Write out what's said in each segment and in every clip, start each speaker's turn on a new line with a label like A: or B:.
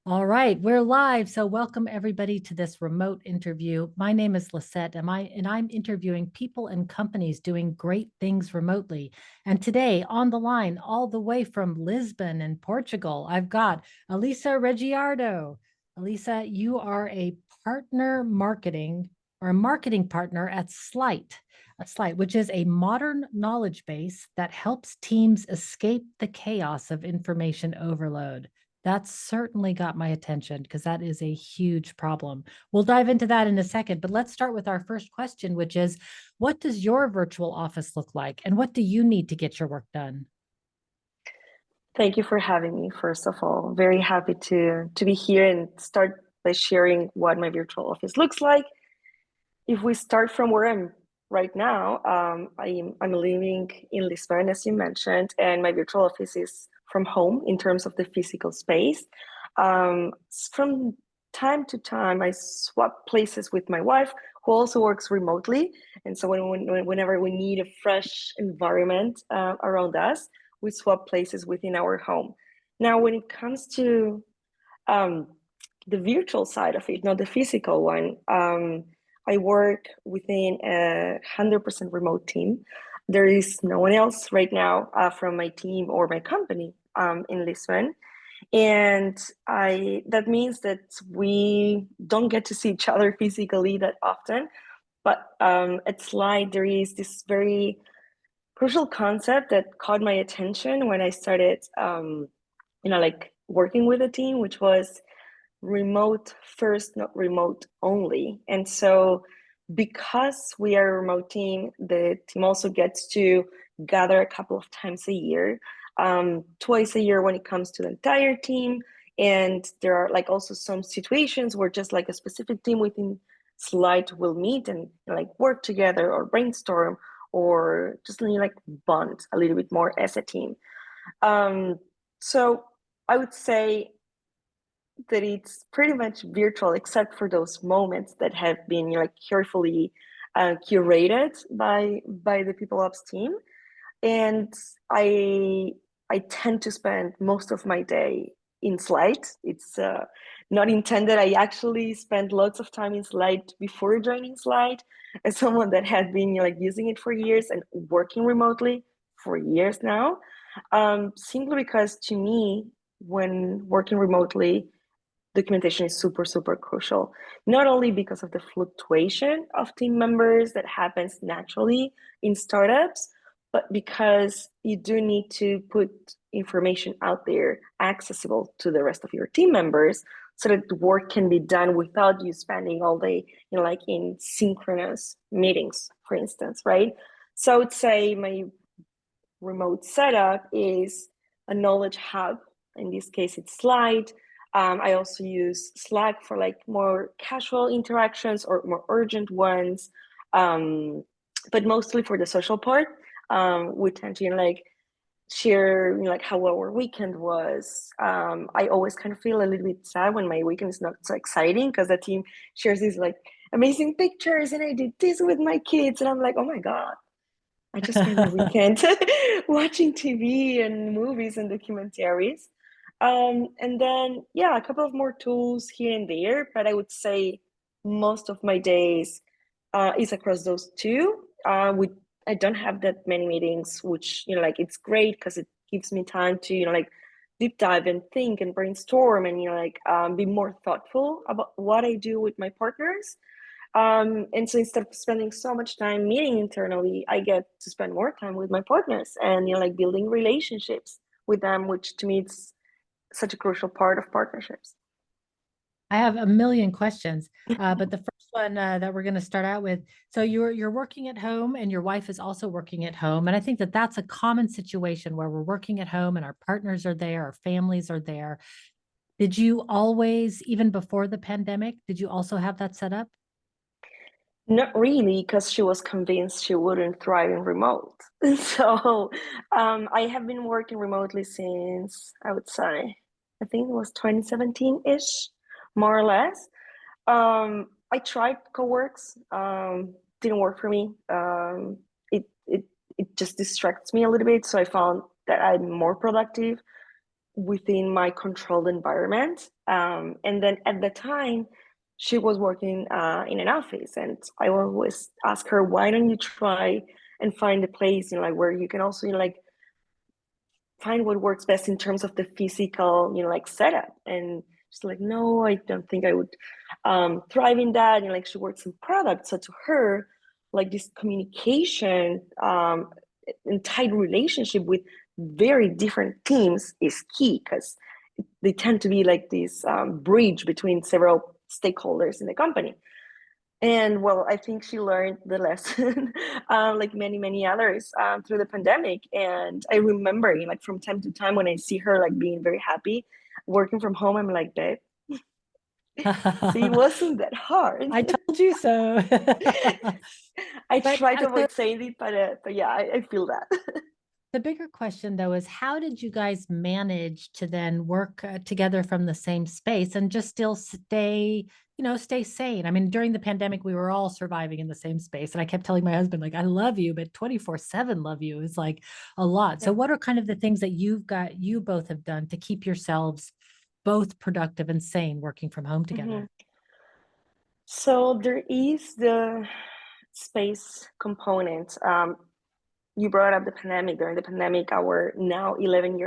A: All right, we're live. So welcome everybody to this remote interview. My name is Lisette, and I'm interviewing people and companies doing great things remotely. And today on the line, all the way from Lisbon in Portugal, I've got Elisa Reggiardo. Elisa, you are a partner marketing or a marketing partner at Slite, which is a modern knowledge base that helps teams escape the chaos of information overload. That's certainly got my attention because that is a huge problem. We'll dive into that in a second, but let's start with our first question, which is what does your virtual office look like and what do you need to get your work done?
B: Thank you for having me, first of all. Very happy to be here and start by sharing what my virtual office looks like. If we start from where I'm right now, I'm living in Lisbon, as you mentioned, and my virtual office is from home in terms of the physical space. From time to time, I swap places with my wife, who also works remotely. And so whenever we need a fresh environment around us, we swap places within our home. Now, when it comes to um, the virtual side of it, not the physical one, I work within 100% remote team. There is no one else right now from my team or my company in Lisbon. And I that means that we don't get to see each other physically that often. But at Slide, there is this very crucial concept that caught my attention when I started, like working with a team, which was remote first, not remote only. And so, because we are a remote team, the team also gets to gather a couple of times a year, twice a year when it comes to the entire team. And there are like also some situations where just like a specific team within Slide will meet and like work together or brainstorm or just like bond a little bit more as a team. So I would say that it's pretty much virtual except for those moments that have been like carefully curated by the people ops team. And i I tend to spend most of my day in Slide. It's not intended. I actually spent lots of time in Slide before joining Slide, as someone that had been like using it for years and working remotely for years now, simply because to me, when working remotely, documentation is super, super crucial, not only because of the fluctuation of team members that happens naturally in startups, but because you do need to put information out there accessible to the rest of your team members so that the work can be done without you spending all day, like in synchronous meetings, for instance, right? So I would say my remote setup is a knowledge hub. In this case, it's Slide. I also use Slack for like more casual interactions or more urgent ones, but mostly for the social part. We tend to like share like how our weekend was. I always kind of feel a little bit sad when my weekend is not so exciting because the team shares these like amazing pictures and I did this with my kids and I'm like, oh my god, I just spent my weekend watching TV and movies and documentaries. And then, yeah, a couple of more tools here and there, but I would say most of my days is across those two. I don't have that many meetings, which, like it's great because it gives me time to, like deep dive and think and brainstorm and, like be more thoughtful about what I do with my partners. And so instead of spending so much time meeting internally, I get to spend more time with my partners and like building relationships with them, which to me it's such a crucial part of partnerships.
A: I have a million questions, but the first one that we're going to start out with. So you're working at home, and your wife is also working at home, and I think that that's a common situation where we're working at home, and our partners are there, our families are there. Did you always, even before the pandemic, did you also have that set up?
B: Not really, because she was convinced she wouldn't thrive in remote. So I have been working remotely since I would say, I think it was 2017-ish, more or less. I tried coworks, didn't work for me. It just distracts me a little bit, so I found that I'm more productive within my controlled environment. And then at the time, she was working in an office, and I always ask her, why don't you try and find a place, you know, like where you can also, you know, like find what works best in terms of the physical, you know, like setup. And she's like, no, I don't think I would thrive in that. You know, like she works in product. So to her, like this communication and tight relationship with very different teams is key, because they tend to be like this bridge between several stakeholders in the company. And well, I think she learned the lesson, like many, many others, through the pandemic. And I remember, like from time to time, when I see her like being very happy working from home, I'm like, babe, see, it wasn't that hard.
A: I told you so.
B: I
A: But
B: try to
A: so
B: avoid saying it, but yeah, I feel that.
A: the bigger question though is how did you guys manage to then work together from the same space and just still stay, stay sane? I mean, during the pandemic, we were all surviving in the same space. And I kept telling my husband, like, I love you, but 24/7 love you is like a lot. So
B: Yeah.
A: what are kind of the things that you both have done to keep yourselves both productive and sane working from home
B: Mhm.
A: together?
B: So there is the space component. You brought up the pandemic. During the pandemic, our now 11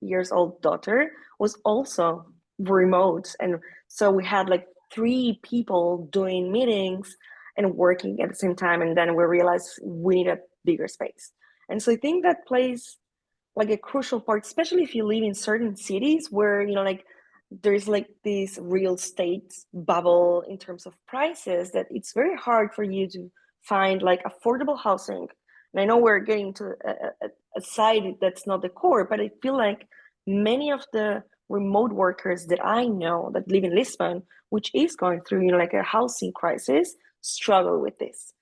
B: years old daughter was also remote. And so we had like three people doing meetings and working at the same time. And then we realized we need a bigger space. And so I think that plays like a crucial part, especially if you live in certain cities where, you know, like there's like this real estate bubble in terms of prices, that it's very hard for you to find like affordable housing. And I know we're getting to a side that's not the core, but I feel like many of the remote workers that I know that live in Lisbon, which is going through, you know, like a housing crisis, struggle with this,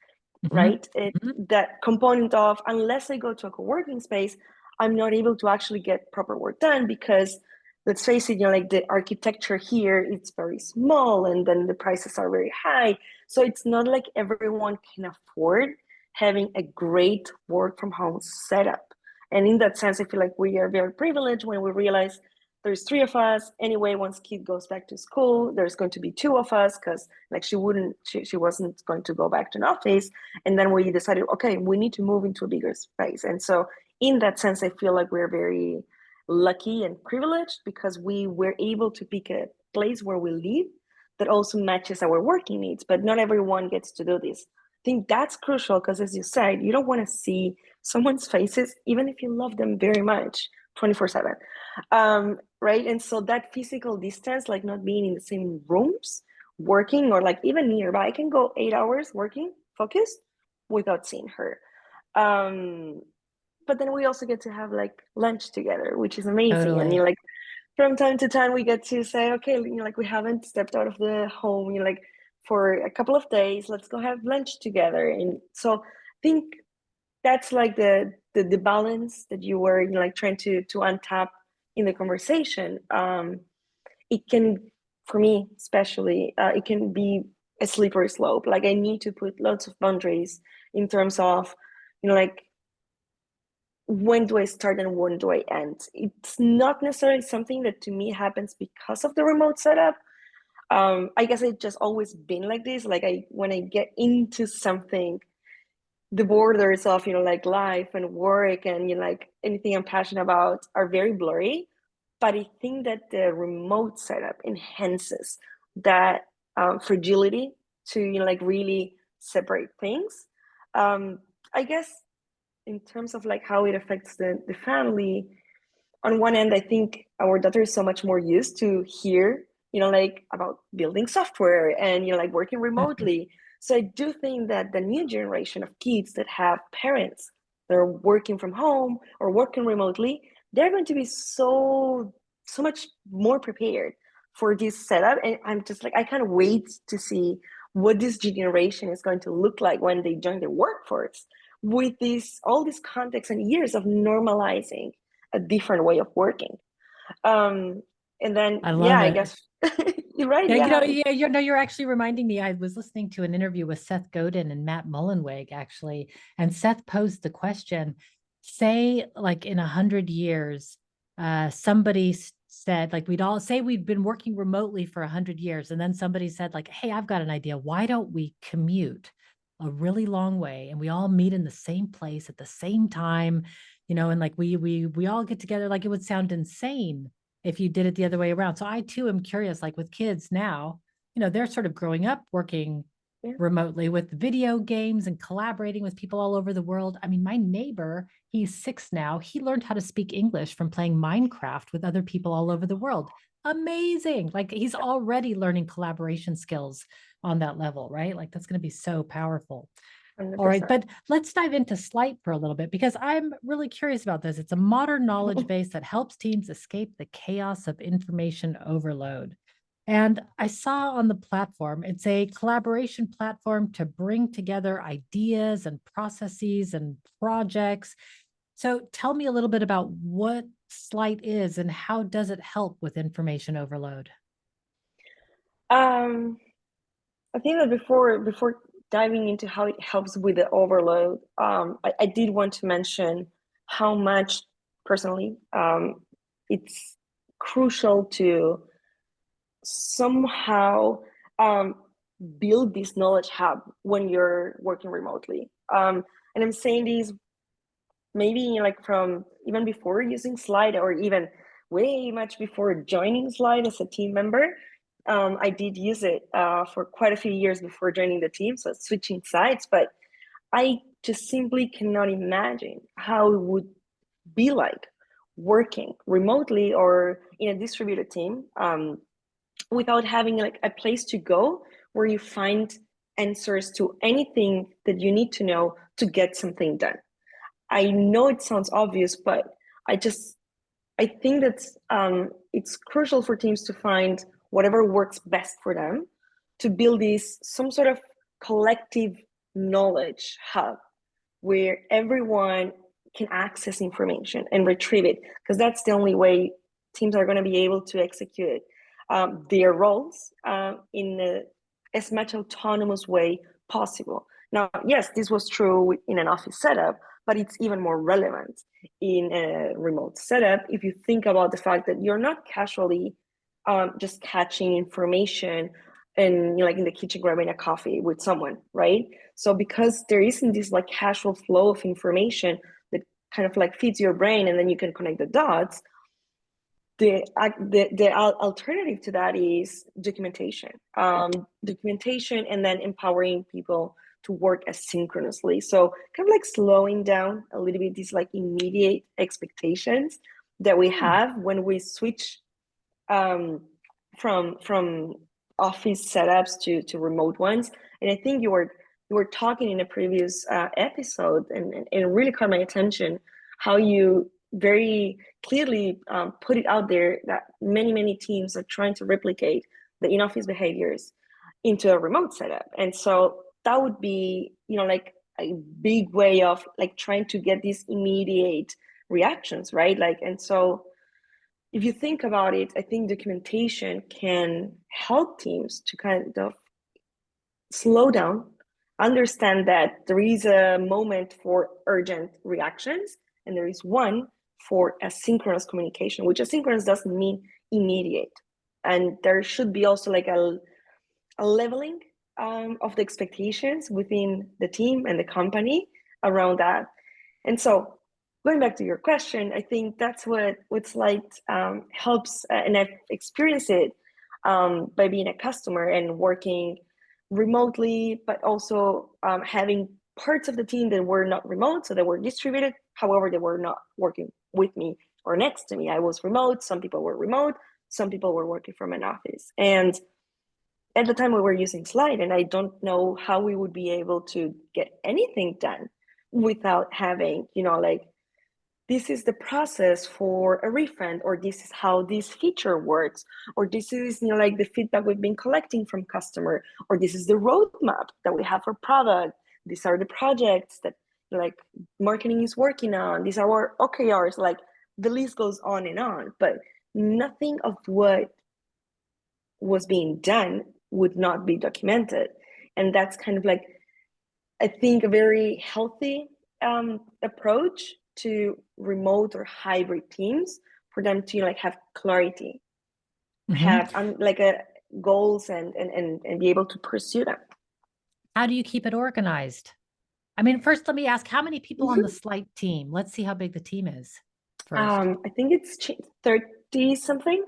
A: Mhm,
B: right? It,
A: mhm.
B: that component of, unless I go to a co-working space, I'm not able to actually get proper work done, because let's face it, you know, like the architecture here, it's very small, and then the prices are very high. So it's not like everyone can afford having a great work from home setup. And in that sense, I feel like we are very privileged when we realize there's three of us anyway. Once kid goes back to school, there's going to be two of us, because like she wasn't going to go back to an office. And then we decided, okay, we need to move into a bigger space. And so in that sense, I feel like we're very lucky and privileged, because we were able to pick a place where we live that also matches our working needs. But not everyone gets to do this. I think that's crucial, because as you said, you don't want to see someone's faces, even if you love them very much, 24/7. Right? And so that physical distance, like not being in the same rooms, working, or like even nearby, I can go 8 hours working, focused, without seeing her. Um, but then we also get to have like lunch together, which is amazing. And you
A: Totally.
B: know, like from time to time, we get to say, okay, you know, like we haven't stepped out of the home, you know, like for a couple of days, let's go have lunch together. And so I think that's like the balance that you were, you know, like trying to untap in the conversation. It can, for me especially, it can be a slippery slope. Like I need to put lots of boundaries in terms of, you know, like when do I start and when do I end? It's not necessarily something that to me happens because of the remote setup. I guess it's just always been like this. Like when I get into something, the borders of, you know, like life and work and, you know, like anything I'm passionate about are very blurry. But I think that the remote setup enhances that fragility to, you know, like really separate things. um, I guess in terms of like how it affects the family, on one end, I think our daughter is so much more used to hear, you know, like about building software and, you know, like working remotely. So I do think that the new generation of kids that have parents that are working from home or working remotely, they're going to be so much more prepared for this setup. And I'm just like, I can't wait to see what this generation is going to look like when they join the workforce, with this all this context and years of normalizing a different way of working. Um, and then,
A: I
B: yeah,
A: love
B: I
A: it.
B: guess you're right.
A: Yeah,
B: Yeah.
A: you're actually reminding me. I was listening to an interview with Seth Godin and Matt Mullenweg, actually, and Seth posed the question: say, like in 100 years, somebody said, like, we'd all say we'd been working remotely for 100 years. And then somebody said, like, hey, I've got an idea. Why don't we commute a really long way and we all meet in the same place at the same time, and like we all get together. Like, it would sound insane if you did it the other way around. So I too am curious, like with kids now, they're sort of growing up working
B: Yeah,
A: remotely with video games and collaborating with people all over the world. I mean, my neighbor, he's 6 now. He learned how to speak English from playing Minecraft with other people all over the world. Amazing. Like, he's already learning collaboration skills on that level, right? Like, that's going to be so powerful. All right,
B: 100%.
A: but let's dive into Slite for a little bit because I'm really curious about this. It's a modern knowledge base that helps teams escape the chaos of information overload. And I saw on the platform, it's a collaboration platform to bring together ideas and processes and projects. So tell me a little bit about what Slite is and how does it help with information overload?
B: Um, I think that before diving into how it helps with the overload, I did want to mention how much personally it's crucial to somehow um, build this knowledge hub when you're working remotely. And I'm saying these maybe like from even before using Slide or even way much before joining Slide as a team member. I did use it for quite a few years before joining the team, so switching sides, but I just simply cannot imagine how it would be like working remotely or in a distributed team without having like a place to go where you find answers to anything that you need to know to get something done. I know it sounds obvious, but I just I think that it's crucial for teams to find whatever works best for them to build this some sort of collective knowledge hub where everyone can access information and retrieve it, because that's the only way teams are going to be able to execute their roles in as much autonomous way possible. Now, yes, this was true in an office setup, but it's even more relevant in a remote setup if you think about the fact that you're not casually just catching information and like in the kitchen grabbing a coffee with someone, right? So because there isn't this like casual flow of information that kind of like feeds your brain and then you can connect the dots, the alternative to that is documentation, documentation, and then empowering people to work asynchronously. So kind of like slowing down a little bit these like immediate expectations that we
A: Hmm.
B: have when we switch um, from office setups to remote ones. And I think you were talking in a previous episode, and it really caught my attention how you very clearly put it out there that many teams are trying to replicate the in-office behaviors into a remote setup. And so that would be, like a big way of like trying to get these immediate reactions, right? Like, and so if you think about it, I think documentation can help teams to kind of slow down, understand that there is a moment for urgent reactions and there is one for asynchronous communication, which asynchronous doesn't mean immediate. And there should be also like a leveling of the expectations within the team and the company around that. And so going back to your question, I think that's what Slide helps, and I've experienced it by being a customer and working remotely, but also having parts of the team that were not remote, so they were distributed. However, they were not working with me or next to me. I was remote. Some people were remote. Some people were working from an office. And at the time we were using Slide, and I don't know how we would be able to get anything done without having, like, this is the process for a refund, or this is how this feature works, or this is, like the feedback we've been collecting from customer, or this is the roadmap that we have for product. These are the projects that like marketing is working on. These are our OKRs. Like the list goes on, but nothing of what was being done would not be documented. And that's kind of like, I think, a very healthy approach to remote or hybrid teams for them to like have clarity,
A: Mhm.
B: have like a goals and be able to pursue them.
A: How do you keep it organized? I mean, first, let me ask how many people on the
B: Mhm.
A: Slite team? Let's see how big the team is first.
B: I think it's 30 something.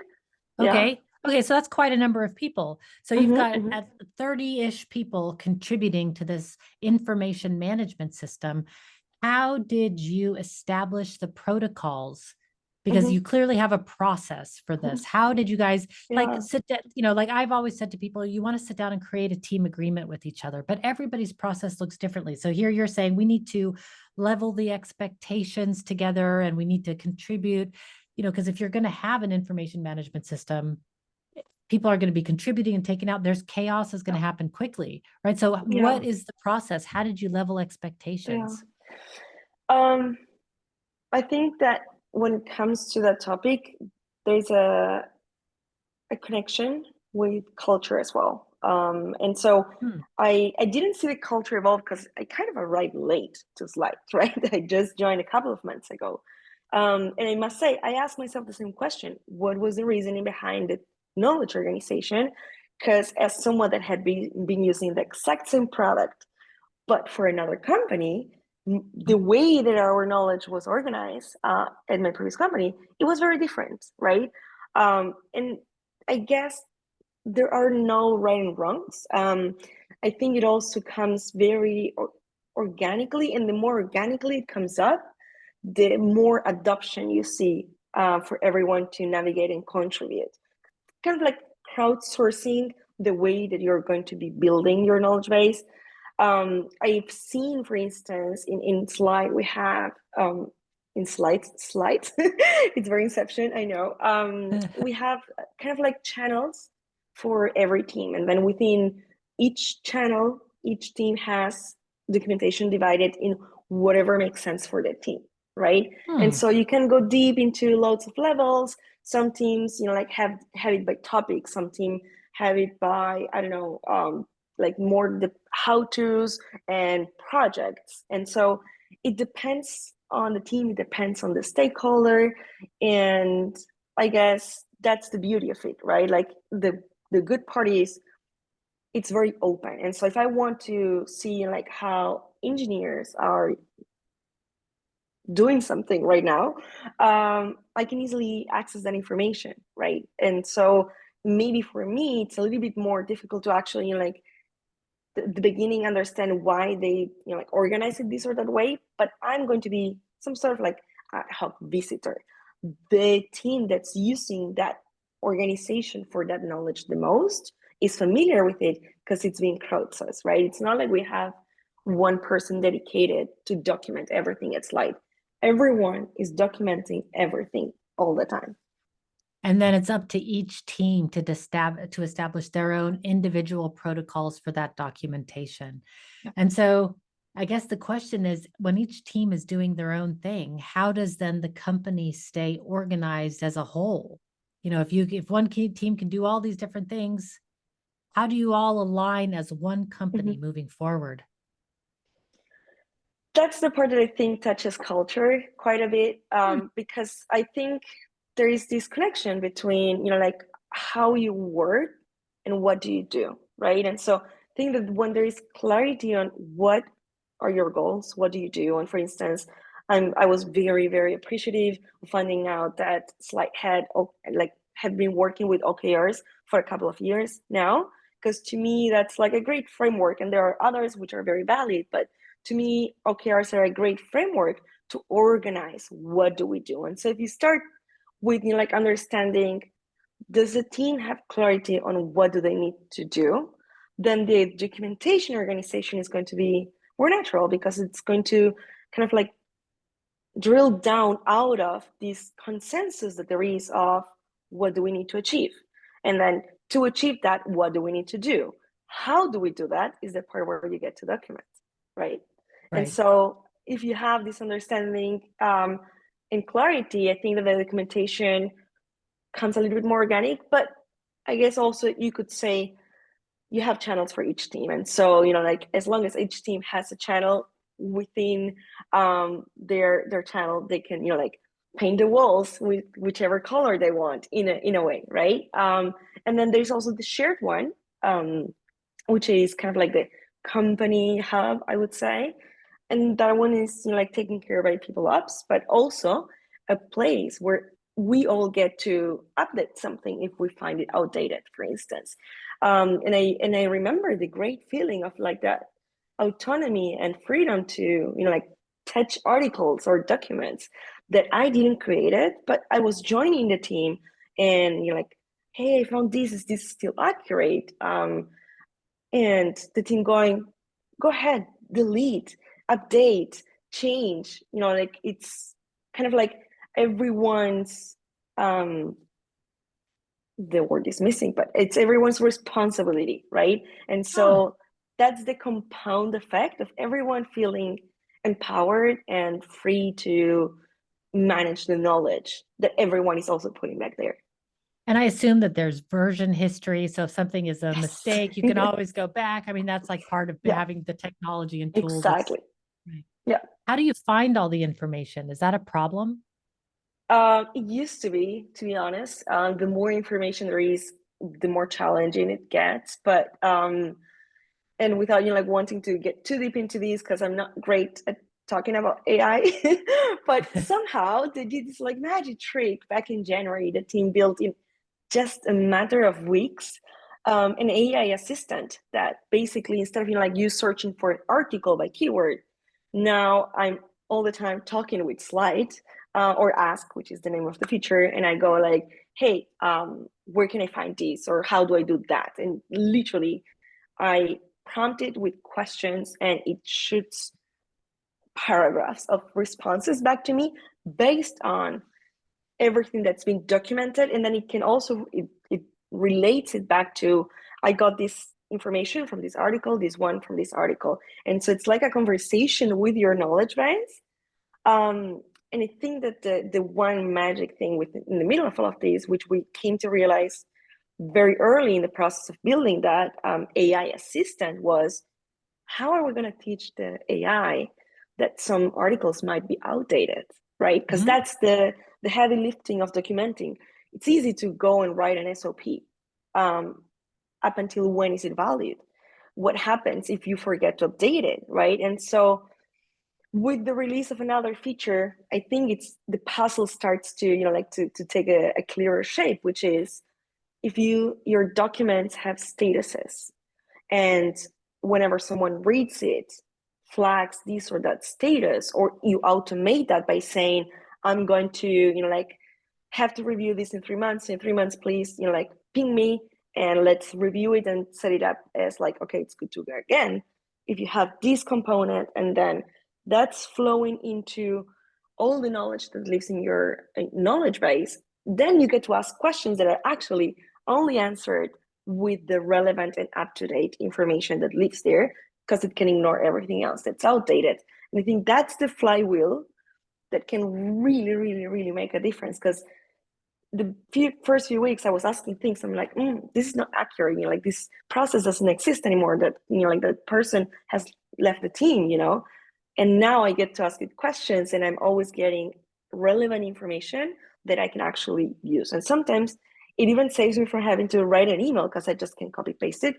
B: Yeah.
A: Okay. Okay. So that's quite a number of people. So you've
B: Hmm,
A: got
B: hmm,
A: at 30-ish people contributing to this information management system. How did you establish the protocols? Because you
B: hmm.
A: clearly have a process for this. How did you guys like
B: Yeah.
A: sit down? Like I've always said to people, you want to sit down and create a team agreement with each other, but everybody's process looks differently. So here you're saying we need to level the expectations together and we need to contribute, because if you're going to have an information management system, people are going to be contributing and taking out. There's chaos is going to happen quickly, right? So
B: Yeah.
A: what is the process? How did you level
B: Yeah.
A: expectations?
B: Um, I think that when it comes to that topic, there's a connection with culture as well. And so
A: Hmm.
B: I didn't see the culture evolve because I kind of arrived late to Slide, right? I just joined a couple of months ago. And I must say, I asked myself the same question. What was the reasoning behind the knowledge organization? Because as someone that had been using the exact same product, but for another company, the way that our knowledge was organized at my previous company, it was very different, right? And I guess there are no right and wrongs. I think it also comes very organically, and the more organically it comes up, the more adoption you see for everyone to navigate and contribute. Kind of like crowdsourcing the way that you're going to be building your knowledge base. I've seen, for instance, in Slide, we have in Slide, it's very Inception, I know. We have kind of like channels for every team. And then within each channel, each team has documentation divided in whatever makes sense for the team, right? And
A: Hmm.
B: so you can go deep into loads of levels. Some teams, like have it by topic. Some team have it by, I don't know, like more the how-tos and projects. And so it depends on the team, it depends on the stakeholder. And I guess that's the beauty of it, right? Like the good part is it's very open. And so if I want to see like how engineers are doing something right now, I can easily access that information, right? And so maybe for me, it's a little bit more difficult to actually like the beginning understand why they like organize it this or that way, but I'm going to be some sort of like ad hoc visitor. The team that's using that organization for that knowledge the most is familiar with it because it's being crowdsourced, right? It's not like we have one person dedicated to document everything at Slide. Everyone is documenting everything all the time.
A: And then it's up to each team to establish their own individual protocols for that documentation. And so I guess the question is when each team is doing their own thing, how does then the company stay organized as a whole? If one key team can do all these different things, how do you all align as one company
B: Mhm.
A: moving forward?
B: That's the part that I think touches culture quite a bit,
A: Hmm.
B: because I think there is this connection between, like how you work and what do you do, right? And so I think that when there is clarity on what are your goals, what do you do? And for instance, I was very, very appreciative of finding out that Slide had been working with OKRs for a couple of years now, because to me that's like a great framework, and there are others which are very valid, but to me, OKRs are a great framework to organize what do we do. And so if you start with like understanding, does the team have clarity on what do they need to do? Then the documentation organization is going to be more natural because it's going to kind of like drill down out of this consensus that there is of what do we need to achieve. And then to achieve that, what do we need to do? How do we do that is the part where you get to document, right? And
A: Right.
B: so if you have this understanding and clarity, I think that the documentation comes a little bit more organic. But I guess also you could say you have channels for each team. And so, like as long as each team has a channel within their channel, they can, like paint the walls with whichever color they want in a way, right? And then there's also the shared one, which is kind of like the company hub, I would say. And that one is, like taken care by people ops, but also a place where we all get to update something if we find it outdated, for instance. And I remember the great feeling of like that autonomy and freedom to, like touch articles or documents that I didn't create it, but I was joining the team, and you're like, hey, I found this. Is this still accurate? And the team going, go ahead, delete, update, change. Like it's kind of like everyone's, the word is missing, but it's everyone's responsibility, right? And
A: Huh.
B: so that's the compound effect of everyone feeling empowered and free to manage the knowledge that everyone is also putting back there.
A: And I assume that there's version history. So if something is a
B: Yes.
A: mistake, you can always go back. I mean, that's like part of
B: Yeah,
A: having the technology and tools. It's
B: exactly.
A: right.
B: Yeah.
A: How do you find all the information? Is that a problem?
B: It used to be, to be honest. The more information there is, the more challenging it gets. But and without like wanting to get too deep into these, because I'm not great at talking about AI, but somehow they did this like magic trick back in January. The team built in just a matter of weeks an AI assistant that basically, instead of like you searching for an article by keyword, now I'm all the time talking with Slite, or Ask, which is the name of the feature, and I go like, hey, where can I find this, or how do I do that? And literally, I prompt it with questions, and it shoots paragraphs of responses back to me based on everything that's been documented. And then it can also it relates it back to, I got this information from this article, this one from this article. And so it's like a conversation with your knowledge base. And I think that the one magic thing in the middle of all of this, which we came to realize very early in the process of building that AI assistant, was how are we going to teach the AI that some articles might be outdated, right? Because
A: Mhm.
B: that's the heavy lifting of documenting. It's easy to go and write an SOP. Up until when is it valid? What happens if you forget to update it, right? And so with the release of another feature, I think it's the puzzle starts to, like to take a clearer shape, which is if your documents have statuses, and whenever someone reads it, flags this or that status, or you automate that by saying, I'm going to, like have to review this in 3 months. In 3 months, please, like ping me and let's review it and set it up as like, okay, it's good to go again. If you have this component, and then that's flowing into all the knowledge that lives in your knowledge base, then you get to ask questions that are actually only answered with the relevant and up-to-date information that lives there, because it can ignore everything else that's outdated. And I think that's the flywheel that can really, really, really make a difference. Because the first few weeks I was asking things, I'm like, this is not accurate. Like this process doesn't exist anymore. That like that person has left the team. And now I get to ask it questions, and I'm always getting relevant information that I can actually use. And sometimes it even saves me from having to write an email, because I just can copy paste it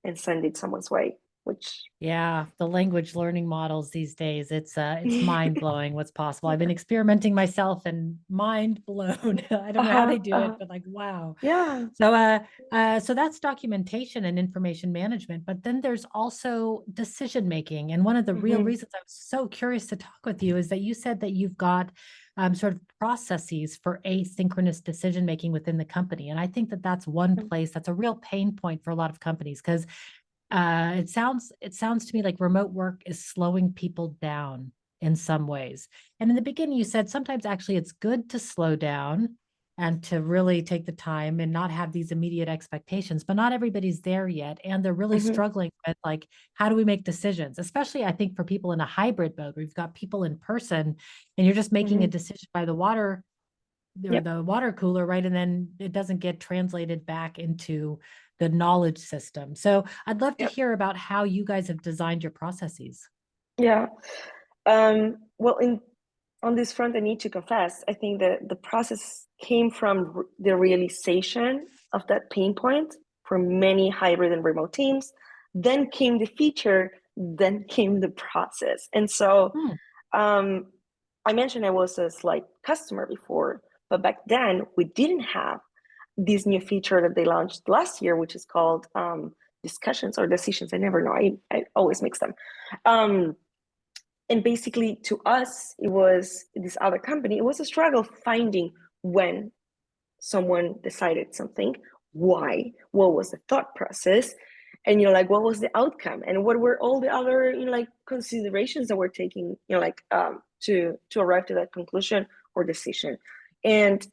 B: and send it someone's way. Which
A: Yeah, the language learning models these days, it's mind blowing what's possible. I've been experimenting myself and mind blown. I don't know how
B: uh-huh,
A: they do it,
B: uh-huh.
A: but like, wow.
B: Yeah.
A: So that's documentation and information management, but then there's also decision making. And one of the real
B: Mm-hmm.
A: reasons I was so curious to talk with you is that you said that you've got sort of processes for asynchronous decision making within the company. And I think that that's one place that's a real pain point for a lot of companies, because it sounds to me like remote work is slowing people down in some ways. And in the beginning, you said sometimes actually it's good to slow down and to really take the time and not have these immediate expectations, but not everybody's there yet. And they're really
B: Mm-hmm.
A: struggling with like, how do we make decisions? Especially, I think, for people in a hybrid mode, where you've got people in person and you're just making a
B: Mm-hmm.
A: decision by the water or
B: Yep.
A: the water cooler, right? And then it doesn't get translated back into the knowledge system. So I'd love to
B: Yep.
A: hear about how you guys have designed your processes.
B: Yeah. Well, in on this front, I need to confess, I think that the process came from the realization of that pain point for many hybrid and remote teams. Then came the feature, then came the process. And so
A: Hmm.
B: I mentioned I was a Slite customer before, but back then we didn't have this new feature that they launched last year, which is called discussions or decisions. I never know. I always mix them. Um, and basically to us, it was this other company, it was a struggle finding when someone decided something, why, what was the thought process, and like what was the outcome, and what were all the other like considerations that we're taking, to arrive to that conclusion or decision. And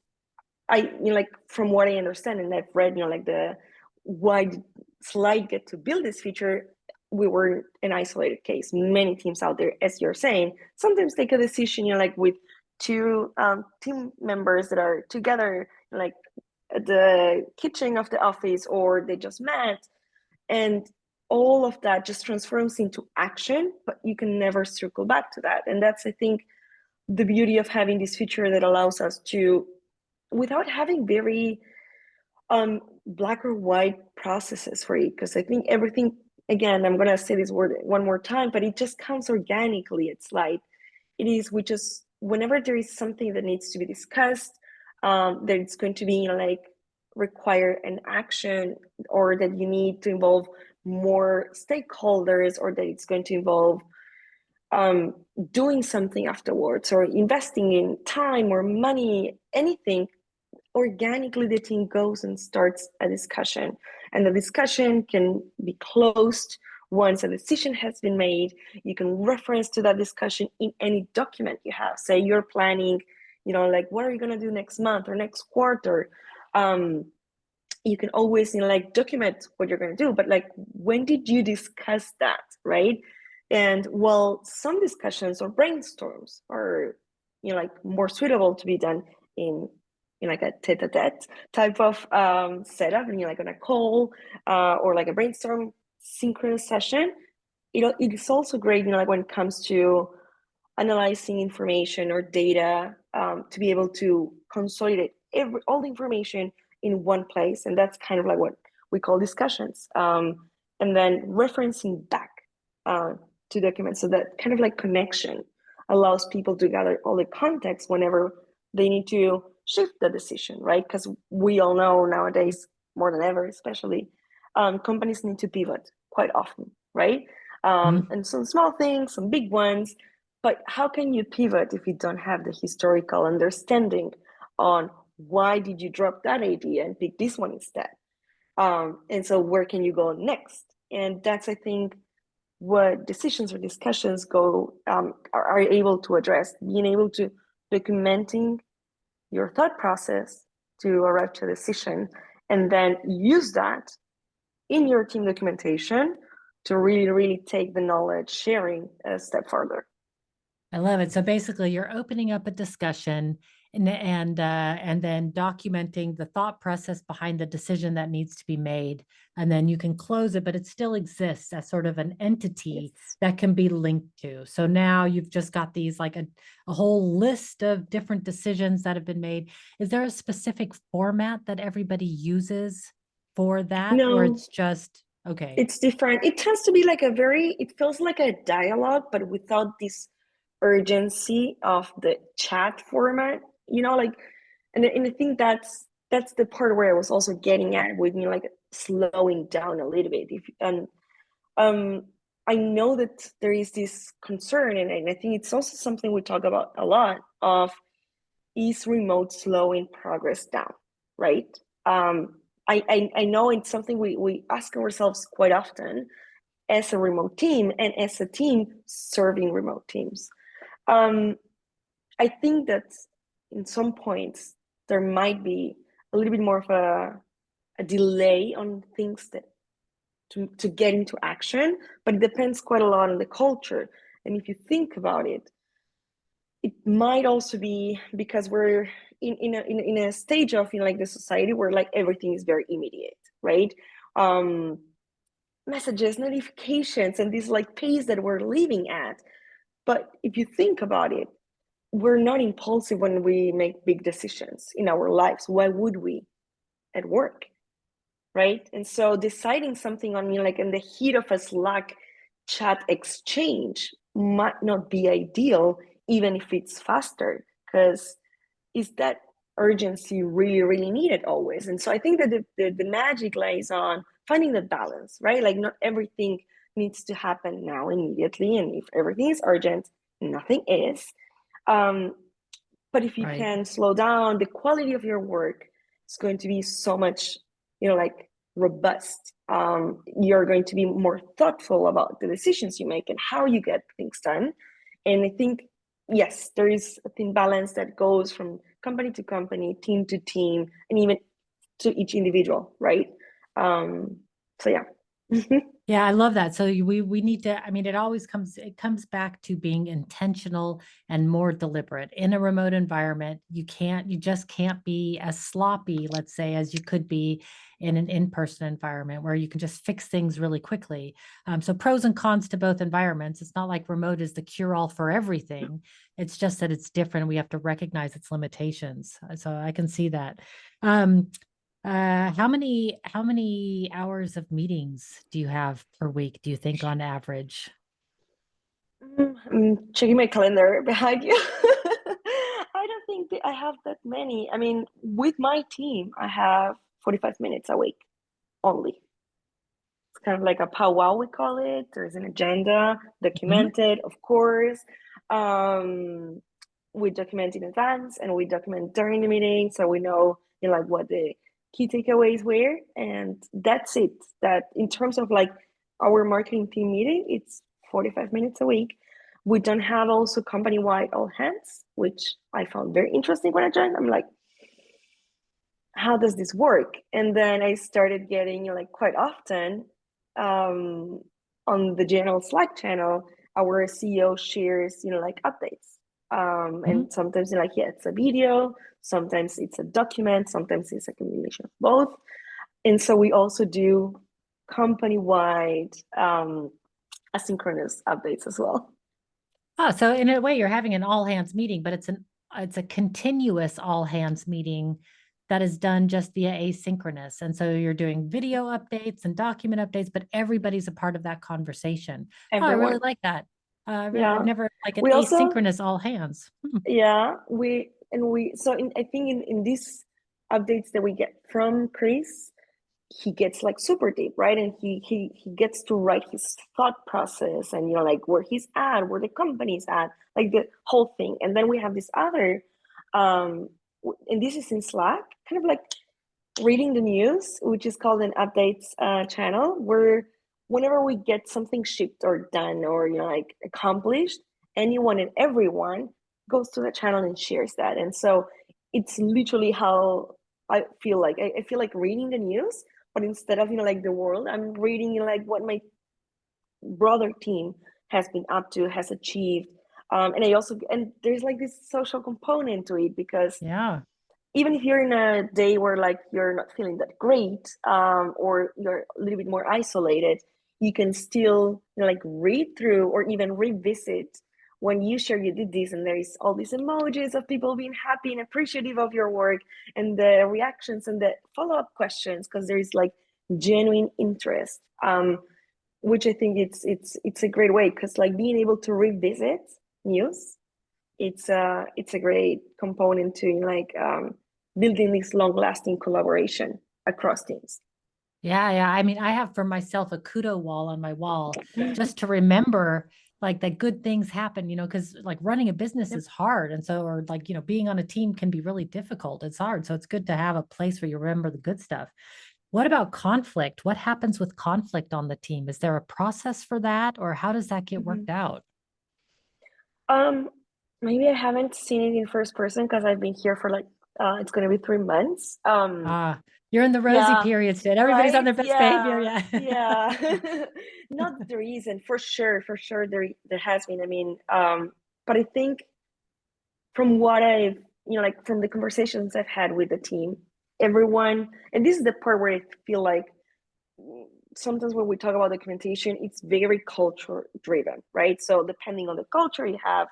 B: I, like from what I understand, and I've read, like the why did Slide get to build this feature, we were an isolated case. Many teams out there, as you're saying, sometimes take a decision, like with two team members that are together, like at the kitchen of the office, or they just met, and all of that just transforms into action, but you can never circle back to that. And that's, I think, the beauty of having this feature that allows us to, without having very black or white processes for it, because I think everything, again, I'm gonna say this word one more time, but it just comes organically. It's like it is, we just, whenever there is something that needs to be discussed, that it's going to be like require an action, or that you need to involve more stakeholders, or that it's going to involve doing something afterwards, or investing in time or money, anything, organically the team goes and starts a discussion, and the discussion can be closed once a decision has been made. You can reference to that discussion in any document you have. Say you're planning, like what are you going to do next month or next quarter. You can always like document what you're going to do, but like when did you discuss that, right? And well, some discussions or brainstorms are like more suitable to be done in like a tete-a-tete type of setup, and you're like on a call, or like a brainstorm synchronous session. It's also great, like when it comes to analyzing information or data, to be able to consolidate all the information in one place. And that's kind of like what we call discussions. And then referencing back to documents. So that kind of like connection allows people to gather all the context whenever they need to shift the decision, right? Because we all know nowadays, more than ever, especially, companies need to pivot quite often, right?
A: Mhm.
B: And some small things, some big ones. But how can you pivot if you don't have the historical understanding on why did you drop that idea and pick this one instead? And so where can you go next? And that's, I think, what decisions or discussions are able to address, being able to documenting your thought process to arrive to a decision, and then use that in your team documentation to really, really take the knowledge sharing a step further.
A: I love it. So basically, you're opening up a discussion and then documenting the thought process behind the decision that needs to be made, and then you can close it, but it still exists as sort of an entity
B: Yes.
A: that can be linked to. So now you've just got these like a whole list of different decisions that have been made. Is there a specific format that everybody uses for that, or
B: No,
A: it's just okay?
B: it's different. It tends to be like it feels like a dialogue, but without this urgency of the chat format, like, and I think that's the part where I was also getting at with me, like slowing down a little bit. And um, I know that there is this concern, and I think it's also something we talk about a lot of, is remote slowing progress down, right? I know it's something we ask ourselves quite often as a remote team and as a team serving remote teams. Um, I think that in some points there might be a little bit more of a delay on things that to get into action, but it depends quite a lot on the culture. And if you think about it, it might also be because we're in a stage of like the society where like everything is very immediate, right? Um, Messages, notifications, and this like pace that we're living at. But if you think about it, we're not impulsive when we make big decisions in our lives. Why would we at work? Right? And so deciding something on me, like in the heat of a Slack chat exchange, might not be ideal, even if it's faster, because is that urgency really, really needed always? And so I think that the magic lies on finding the balance, right? Like not everything needs to happen now immediately. And if everything is urgent, nothing is. Um, but if you
A: Right.
B: can slow down, the quality of your work is going to be so much, like robust. You're going to be more thoughtful about the decisions you make and how you get things done. And I think, yes, there is a thin balance that goes from company to company, team to team, and even to each individual, right? So yeah.
A: Yeah, I love that. So we need to, I mean, it comes back to being intentional and more deliberate. In a remote environment, you just can't be as sloppy, let's say, as you could be in an in-person environment where you can just fix things really quickly. So pros and cons to both environments. It's not like remote is the cure-all for everything. It's just that it's different. We have to recognize its limitations. So I can see that. Um, how many hours of meetings do you have per week, do you think on average?
B: I'm checking my calendar behind you. I don't think that I have that many. I mean, with my team, I have 45 minutes a week only. It's kind of like a powwow, we call it. There's an agenda,
A: Mhm.
B: documented, of course. Um, we document in advance and we document during the meeting so we know, like what the key takeaways were. And that's it. That in terms of like our marketing team meeting, it's 45 minutes a week. We don't have also company-wide all hands, which I found very interesting when I joined. I'm like, how does this work? And then I started getting, like quite often, um, on the general Slack channel, our CEO shares, like updates.
A: Mhm.
B: And sometimes like, yeah, it's a video, sometimes it's a document, sometimes it's a combination of both. And so we also do company-wide asynchronous updates as well.
A: Oh, so in a way, you're having an all hands meeting, but it's a continuous all hands meeting that is done just via asynchronous. And so you're doing video updates and document updates, but everybody's a part of that conversation. Oh, I really
B: Everyone.
A: like that. I've
B: Yeah.
A: never like an
B: We also
A: asynchronous all hands. Hmm.
B: Yeah, so I think in these updates that we get from Chris, he gets like super deep, right? And he gets to write his thought process and like where he's at, where the company's at, like the whole thing. And then we have this other and this is in Slack, kind of like reading the news, which is called an updates channel, where whenever we get something shipped or done or like accomplished, anyone and everyone goes to the channel and shares that. And so it's literally how I feel like I feel like reading the news, but instead of like the world, I'm reading like what my brother team has been up to, has achieved. And there's like this social component to it because
A: Yeah.
B: even if you're in a day where like you're not feeling that great, or you're a little bit more isolated, you can still like read through or even revisit when you share you did this and there is all these emojis of people being happy and appreciative of your work and the reactions and the follow-up questions because there is like genuine interest, which I think it's a great way because like being able to revisit news, it's a great component to like building this long lasting collaboration across teams.
A: Yeah, yeah. I mean, I have for myself a kudo wall on my wall just to remember like that good things happen, because like running a business
B: Yep.
A: is hard. And so, or like, being on a team can be really difficult. It's hard. So it's good to have a place where you remember the good stuff. What about conflict? What happens with conflict on the team? Is there a process for that, or how does that get
B: Mhm.
A: worked out?
B: Um, Maybe I haven't seen it in first person because I've been here for like it's gonna be 3 months.
A: Ah, you're in the rosy
B: Yeah,
A: period, Sid. Everybody's on
B: right.
A: their best behavior.
B: Yeah,
A: Yeah.
B: yeah. Not the reason for sure there has been. I mean, but I think from what I've, like from the conversations I've had with the team, everyone, and this is the part where I feel like sometimes when we talk about documentation, it's very culture driven, right? So depending on the culture you have,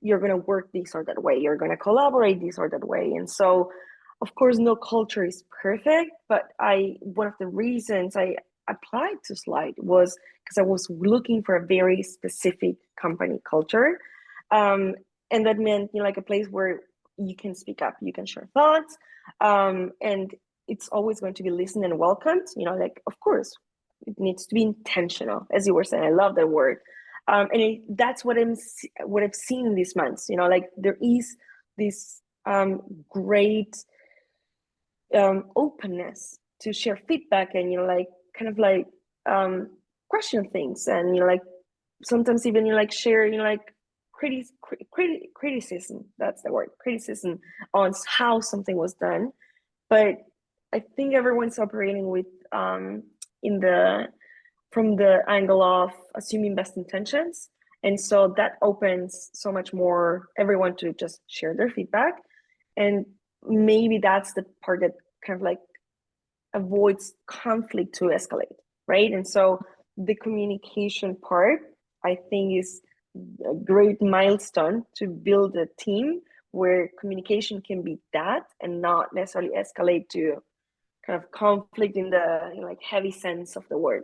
B: you're going to work this or that way, you're going to collaborate this or that way. And so, of course, no culture is perfect, but one of the reasons I applied to Slide was because I was looking for a very specific company culture. And that meant, like a place where you can speak up, you can share thoughts, and it's always going to be listened and welcomed. Like, of course, it needs to be intentional, as you were saying. I love that word. That's what I've seen these months. Like there is this great openness to share feedback and like kind of like question things, and like sometimes even like share like criticism. That's the word, criticism on how something was done. But I think everyone's operating with in the from the angle of assuming best intentions. And so that opens so much more everyone to just share their feedback. And maybe that's the part that kind of like avoids conflict to escalate, right? And so the communication part, I think, is a great milestone to build a team where communication can be that and not necessarily escalate to kind of conflict in the like heavy sense of the word.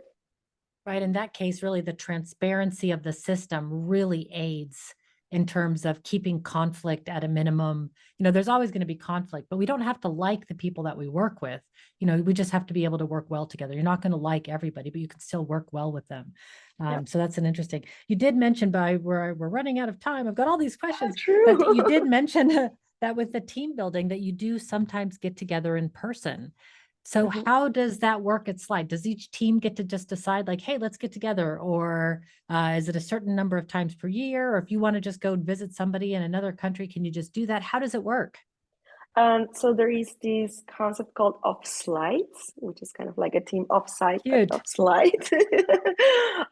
A: Right. In that case, really the transparency of the system really aids in terms of keeping conflict at a minimum. There's always going to be conflict, but we don't have to like the people that we work with. We just have to be able to work well together. You're not going to like everybody, but you can still work well with them.
B: Yeah.
A: So that's an interesting. You did mention we're running out of time. I've got all these questions,
B: True.
A: but you did mention that with the team building that you do sometimes get together in person. So how does that work at Slide? Does each team get to just decide like, hey, let's get together? Or is it a certain number of times per year? Or if you want to just go visit somebody in another country, can you just do that? How does it work?
B: So there is this concept called off-slites, which is kind of like a team off-site, but
A: Cute.
B: off-slite.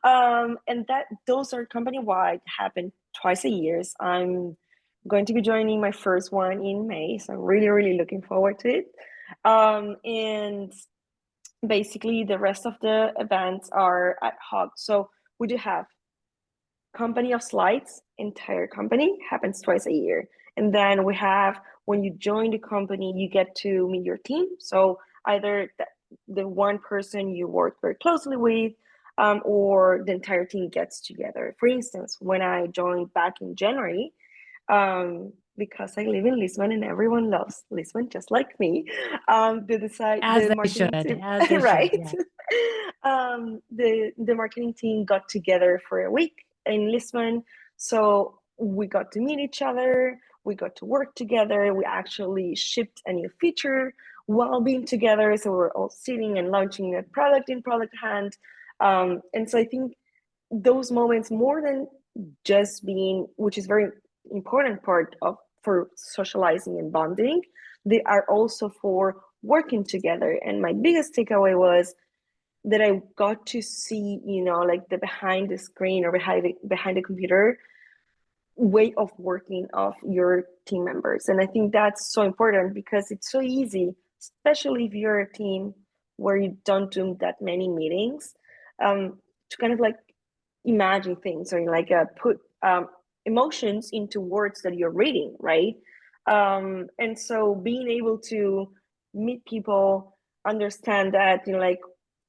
B: And those are company-wide, happen twice a year. I'm going to be joining my first one in May, so I'm really, really looking forward to it. And basically, the rest of the events are ad hoc. So we do have company of slides, entire company happens twice a year. And then we have, when you join the company, you get to meet your team. So either the one person you work very closely with, or the entire team gets together. For instance, when I joined back in January, because I live in Lisbon and everyone loves Lisbon just like me,
A: As
B: the
A: they should,
B: marketing team,
A: as they
B: right?
A: should. Yeah.
B: The marketing team got together for a week in Lisbon, so we got to meet each other. We got to work together. We actually shipped a new feature while being together. So we're all sitting and launching a product in product hand. And so I think those moments, more than just being, which is very important part of for socializing and bonding, they are also for working together. And my biggest takeaway was that I got to see, like the behind the screen or behind the computer way of working of your team members. And I think that's so important because it's so easy, especially if you're a team where you don't do that many meetings, to kind of like imagine things or like put emotions into words that you're reading, right? And so being able to meet people, understand that, like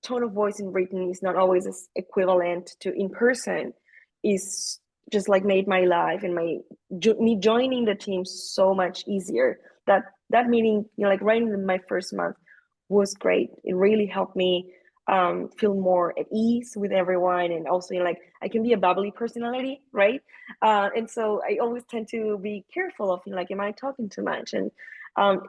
B: tone of voice in written is not always as equivalent to in person, is just like made my life and me joining the team so much easier. That meeting, like right in my first month was great. It really helped me feel more at ease with everyone, and also like I can be a bubbly personality, right? And so I always tend to be careful of like, am I talking too much? And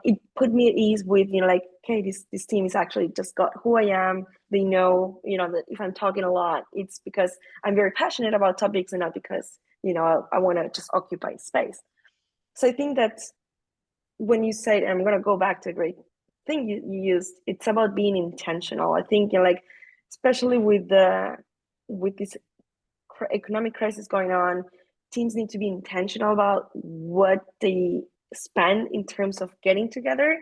B: it put me at ease with like, okay, this team is actually just got who I am. They know, that if I'm talking a lot, it's because I'm very passionate about topics and not because I want to just occupy space. So I think that when you say, and I'm going to go back to a great thing you used, it's about being intentional. I think like especially with this economic crisis going on, teams need to be intentional about what they spend in terms of getting together.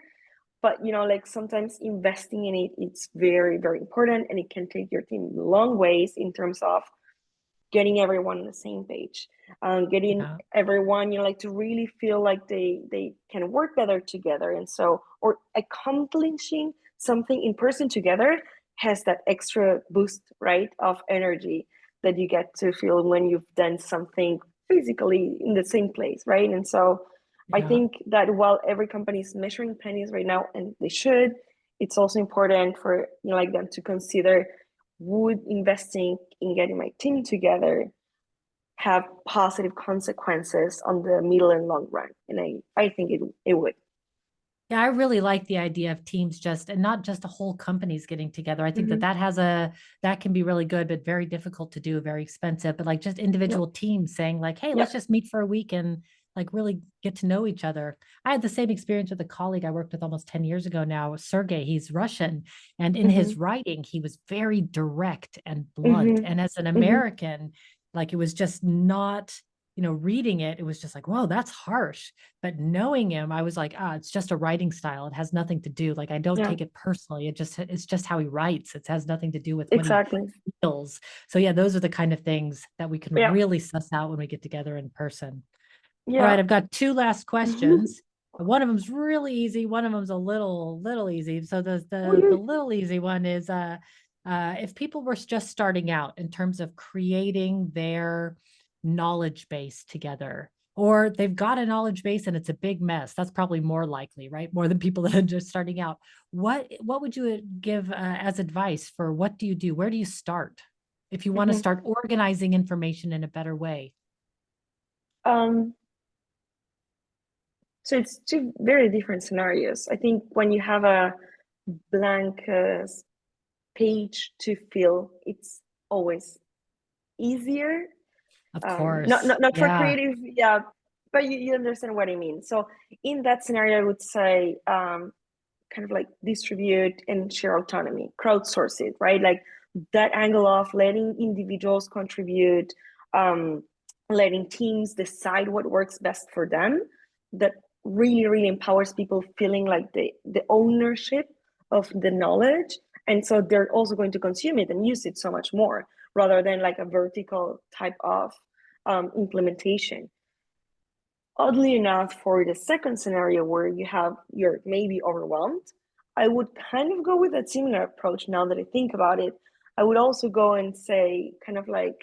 B: But like sometimes investing in it's very, very important, and it can take your team long ways in terms of getting everyone on the same page, getting
A: Yeah.
B: everyone, like to really feel like they can work better together. And so, or accomplishing something in person together has that extra boost, right, of energy that you get to feel when you've done something physically in the same place, right? And so I
A: Yeah.
B: think that while every company is measuring pennies right now, and they should, it's also important for like them to consider, would investing in getting my team together have positive consequences on the middle and long run? And I think it would.
A: Yeah, I really like the idea of teams just and not just a whole companies getting together. I think that
B: Mm-hmm.
A: that can be really good, but very difficult to do, very expensive. But like just
B: Yep.
A: individual teams saying like, "Hey, let's
B: Yep.
A: just meet for a week and like really get to know each other." I had the same experience with a colleague I worked with almost 10 years ago now, Sergey. He's Russian, and in
B: Mm-hmm.
A: his writing, he was very direct and blunt.
B: Mm-hmm.
A: And as an
B: Mm-hmm.
A: American, like it was just not, reading it, it was just like, whoa, that's harsh. But knowing him, I was like, it's just a writing style. It has nothing to do. Like I don't
B: Yeah.
A: take it personally. It's just how he writes. It has nothing to do with what he
B: Exactly.
A: feels. So yeah, those are the kind of things that we can
B: Yeah.
A: really suss out when we get together in person. All
B: Yeah.
A: right, I've got two last questions. One of them's really easy. One of them's a little easy. So the little easy one is if people were just starting out in terms of creating their knowledge base together, or they've got a knowledge base and it's a big mess. That's probably more likely, right? More than people that are just starting out. What would you give as advice for what do you do? Where do you start if you want to
B: Mm-hmm.
A: start organizing information in a better way?
B: Um, so it's two very different scenarios. I think when you have a blank page to fill, it's always easier.
A: Of
B: Not,
A: course.
B: not not for
A: Yeah,
B: creative, yeah, but you understand what I mean. So in that scenario, I would say kind of like distribute and share autonomy, crowdsource it, right? Like that angle of letting individuals contribute, um, letting teams decide what works best for them. That really empowers people feeling like the ownership of the knowledge, and so they're also going to consume it and use it so much more, rather than like a vertical type of implementation. Oddly enough, for the second scenario where you're maybe overwhelmed, I would kind of go with a similar approach now that I think about it. I would also go and say, kind of like,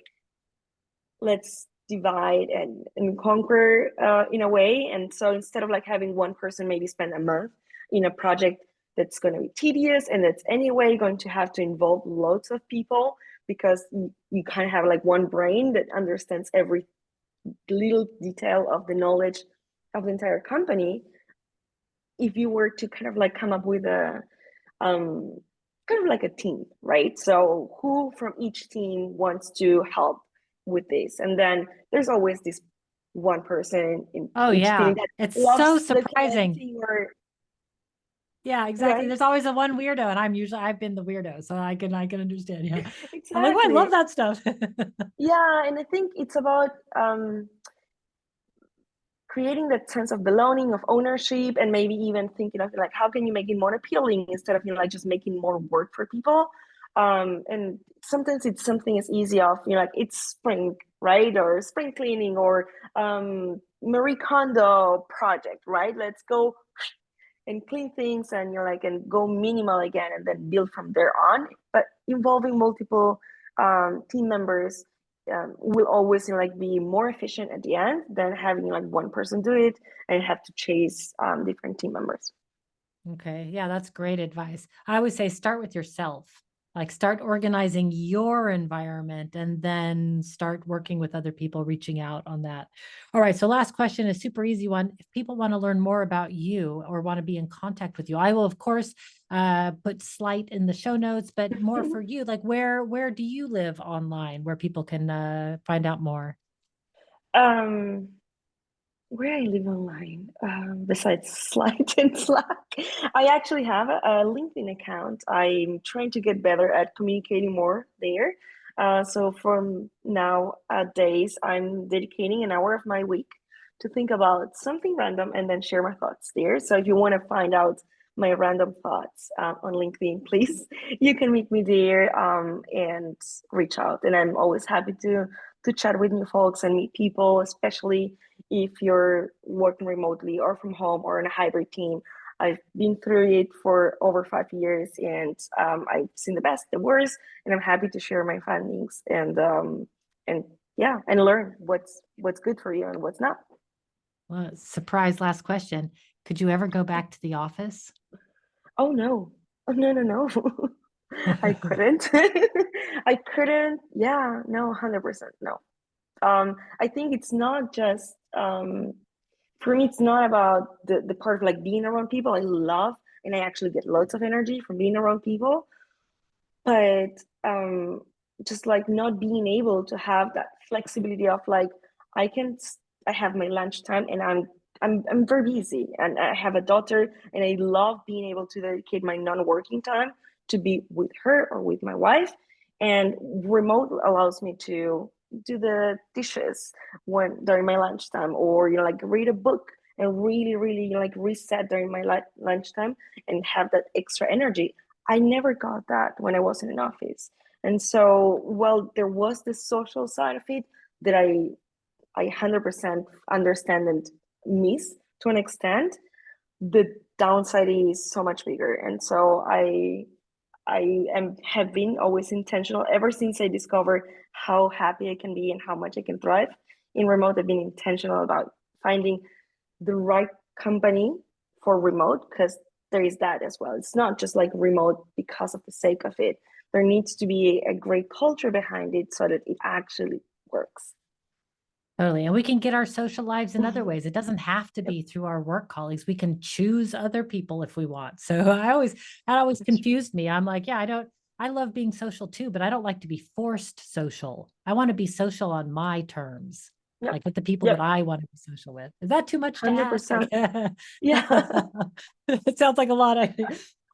B: let's divide and conquer in a way. And so instead of like having one person maybe spend a month in a project that's going to be tedious and that's anyway going to have to involve lots of people, because you kind of have like one brain that understands every little detail of the knowledge of the entire company. If you were to kind of like come up with a um, kind of like a team, right? So who from each team wants to help with this? And then there's always this one person in
A: oh
B: each team
A: yeah.
B: that
A: It's so
B: loves
A: surprising.
B: documenting or
A: Yeah, exactly.
B: right.
A: There's always a one weirdo, and I've been the weirdo, so I can understand. Yeah. I'm like, well, I love
B: Exactly.
A: that stuff.
B: Yeah, and I think it's about creating that sense of belonging, of ownership, and maybe even thinking of like how can you make it more appealing instead of like just making more work for people. And sometimes it's something as easy of like it's spring, right, or spring cleaning, or Marie Kondo project, right? Let's go and clean things, and you're like and go minimal again and then build from there on, but involving multiple team members will always like be more efficient at the end than having like one person do it and have to chase different team members.
A: Okay. Yeah, that's great advice. I always say start with yourself. Like start organizing your environment and then start working with other people, reaching out on that. All right. So last question, a super easy one. If people want to learn more about you or want to be in contact with you, I will of course put Slite in the show notes, but more for you, like where do you live online where people can find out more?
B: um where I live online, besides Slide and Slack, I actually have a LinkedIn account. I'm trying to get better at communicating more there. So from now days, I'm dedicating an hour of my week to think about something random and then share my thoughts there. So if you want to find out my random thoughts on LinkedIn, please, you can meet me there and reach out. And I'm always happy to chat with new folks and meet people, especially if you're working remotely or from home or in a hybrid team. I've been through it for over 5 years, and I've seen the best, the worst, and I'm happy to share my findings and yeah, and learn what's good for you and what's not.
A: Well, surprise last question. Could you ever go back to the office?
B: Oh no. Oh no, no, no. I couldn't. I couldn't. Yeah, no, 100% no. I think it's not just for me, it's not about the part of like being around people. I love and I actually get lots of energy from being around people, but just like not being able to have that flexibility of like I can I have my lunchtime and I'm very busy and I have a daughter and I love being able to dedicate my non-working time to be with her or with my wife, and remote allows me to do the dishes when during my lunchtime, or like read a book and really like reset during my lunchtime and have that extra energy. I never got that when I was in an office. And so, well, there was the social side of it that I 100% understand and miss to an extent. The downside is so much bigger. And so have been always intentional ever since I discovered how happy I can be and how much I can thrive in remote. I've been intentional about finding the right company for remote, because there is that as well. It's not just like remote because of the sake of it. There needs to be a great culture behind it so that it actually works.
A: Totally. And we can get our social lives in other
B: Mhm.
A: ways. It doesn't have to
B: Yep,
A: be through our work colleagues. We can choose other people if we want. So that always
B: that's true.
A: confused me. I'm like, yeah, I love being social too, but I don't like to be forced social. I want to be social on my terms,
B: Yep,
A: like with the people that
B: yep,
A: I want to be social with. Is that too much to ask? Like,
B: 100%. Yeah.
A: it sounds like a lot.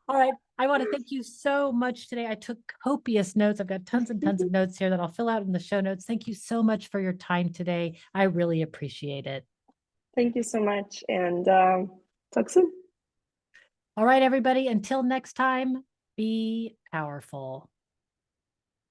A: All right. I want to thank you so much today. I took copious notes. I've got tons and tons of notes here that I'll fill out in the show notes. Thank you so much for your time today. I really appreciate it.
B: Thank you so much. And talk soon.
A: All right, everybody. Until next time, be powerful.